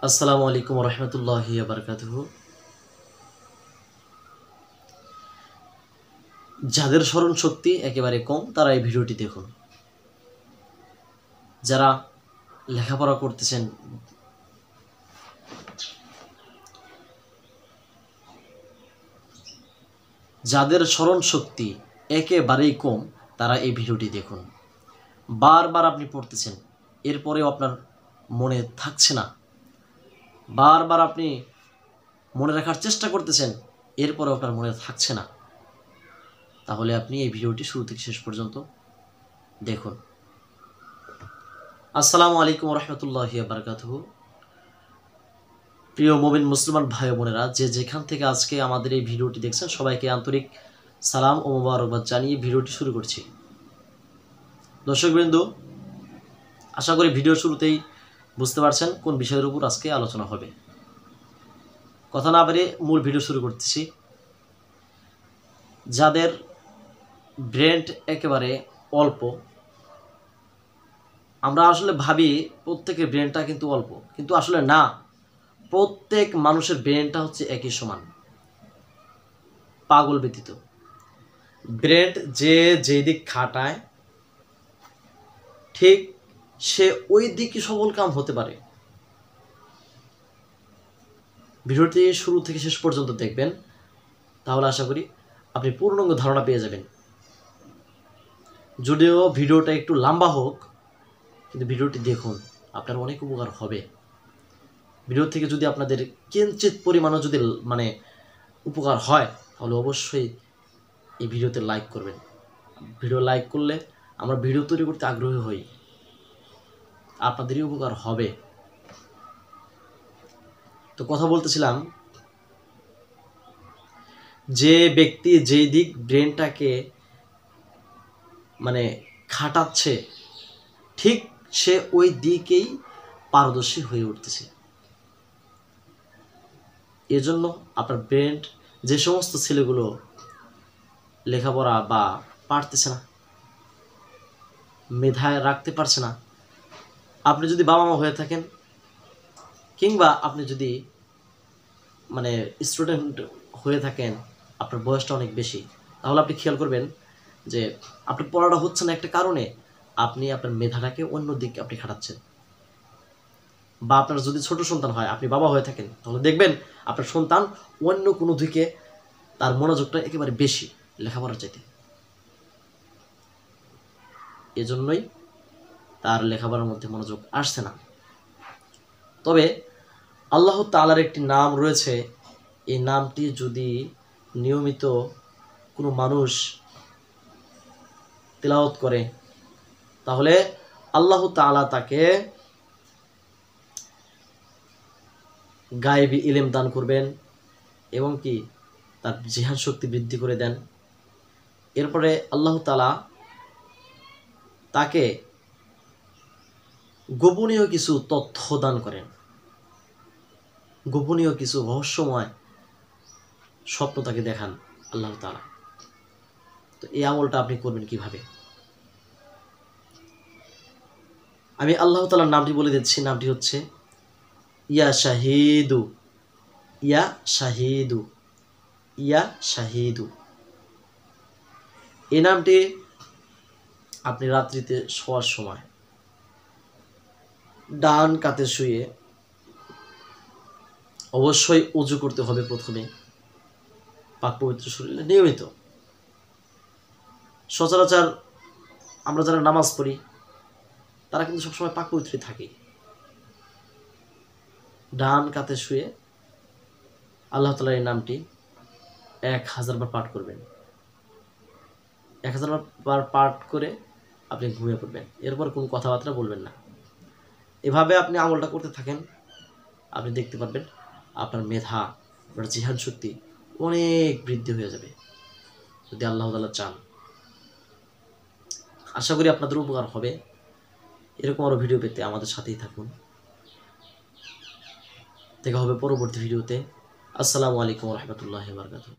আসসালামু আলাইকুম রহমতুল্লাহি বারকাতুহু। যাদের স্মরণ শক্তি একেবারে কম তারা এই ভিডিওটি দেখুন। যারা লেখাপড়া করতেছেন, যাদের স্মরণ শক্তি একেবারেই কম তারা এই ভিডিওটি দেখুন। বারবার আপনি পড়তেছেন, এরপরেও আপনার মনে থাকছে না। বারবার আপনি মনে রাখার চেষ্টা করতেছেন, এরপরেও আপনার মনে থাকছে না। তাহলে আপনি এই ভিডিওটি শুরু থেকে শেষ পর্যন্ত দেখুন। আসসালামু আলাইকুম রহমতুল্লাহি বারকাতুহু। প্রিয় মুমিন মুসলমান ভাই বোনেরা, যে যেখান থেকে আজকে আমাদের এই ভিডিওটি দেখছেন, সবাইকে আন্তরিক সালাম ও মোবারকবাদ জানিয়ে ভিডিওটি শুরু করছি। দর্শকবৃন্দ, আশা করি ভিডিও শুরুতেই বুঝতে পারছেন কোন বিষয়ের উপর আজকে আলোচনা হবে। কথা না বাড়িয়ে মূল ভিডিও শুরু করতেছি। যাদের ব্রেন একেবারে অল্প, আমরা আসলে ভাবি প্রত্যেকের ব্রেনটা কিন্তু অল্প, কিন্তু আসলে না। প্রত্যেক মানুষের ব্রেনটা হচ্ছে একই সমান, পাগল ব্যতীত। ব্রেন যে দিক খাটায় ঠিক সে ওই দিকই সবল কাম হতে পারে। ভিডিওটি শুরু থেকে শেষ পর্যন্ত দেখবেন, তাহলে আশা করি আপনি পূর্ণাঙ্গ ধারণা পেয়ে যাবেন। যদিও ভিডিওটা একটু লম্বা হোক, কিন্তু ভিডিওটি দেখুন, আপনার অনেক উপকার হবে। ভিডিও থেকে যদি আপনাদের কিঞ্চিত পরিমাণও যদি উপকার হয়, তাহলে অবশ্যই এই ভিডিওতে লাইক করবেন। ভিডিও লাইক করলে আমরা ভিডিও তৈরি করতে আগ্রহী হই, আপনাদেরই উপকার হবে। তো কথা বলতেছিলাম, যে ব্যক্তি যেই দিক ব্রেনটাকে খাটাচ্ছে ঠিক সে ওই দিকেই পারদর্শী হয়ে উঠতেছে। এজন্য আপনার ব্রেন, যে সমস্ত ছেলেগুলো লেখাপড়া বা পারতেছে না, মেধায় রাখতে পারছে না, আপনি যদি বাবা মা হয়ে থাকেন, কিংবা আপনি যদি স্টুডেন্ট হয়ে থাকেন, আপনার বয়সটা অনেক বেশি, তাহলে আপনি খেয়াল করবেন যে আপনার পড়াটা হচ্ছে না একটা কারণে আপনি আপনার মেধাটাকে অন্য দিকে আপনি খাটাচ্ছেন। বা আপনার যদি ছোট সন্তান হয়, আপনি বাবা হয়ে থাকেন, তাহলে দেখবেন আপনার সন্তান অন্য কোনো দিকে তার মনোযোগটা একেবারে বেশি লেখাপড়ার চাইতে। এজন্যই তার লেখাপড়ার মধ্যে মনোযোগ আসছে না। তবে আল্লাহ তাআলার একটি নাম রয়েছে, এই নামটি যদি নিয়মিত কোনো মানুষ তিলাওয়াত করে, তাহলে আল্লাহ তাআলা তাকে গায়েবী ইলম দান করবেন এবং কি তার জিহাদ শক্তি বৃদ্ধি করে দেন। এরপরে আল্লাহ তাআলা তাকে গোপনীয় কিছু তথ্য দান করেন, গোপনীয় কিছু রহস্যময় স্বপ্ন তাকে দেখান আল্লাহ তাআলা। তো এই আমলটা আপনি করবেন কিভাবে? আমি আল্লাহ তাআলার নামটি বলে দিচ্ছি। নামটি হচ্ছে ইয়া শাহিদু, ইয়া শাহিদু, ইয়া শাহিদু। এই নামটি আপনি রাত্রিতে শোয়ার সময় ডান কাতে শুয়ে, অবশ্যই ওযু করতে হবে প্রথমে, পাক পবিত্র শরীরে নিয়মিত। সচরাচর আমরা যারা নামাজ পড়ি তারা কিন্তু সবসময় পাক পবিত্র থাকি। ডান কাতে শুয়ে আল্লাহ তাআলার এই নামটি 1000 বার পাঠ করবেন। 1000 বার পাঠ করে আপনি ঘুমিয়ে পড়বেন। এরপর কোনো কথাবার্তা বলবেন না। এভাবে আপনি আমলটা করতে থাকেন, আপনি দেখতে পারবেন আপনার মেধা, আপনার জিহাদ শক্তি অনেক বৃদ্ধি হয়ে যাবে, যদি আল্লাহ তাআলা চান। আশা করি আপনাদের উপকার হবে। এরকম আরও ভিডিও পেতে আমাদের সাথেই থাকুন। দেখা হবে পরবর্তী ভিডিওতে। আসসালামু আলাইকুম রহমতুল্লাহি ওয়া বারাকাতুহু।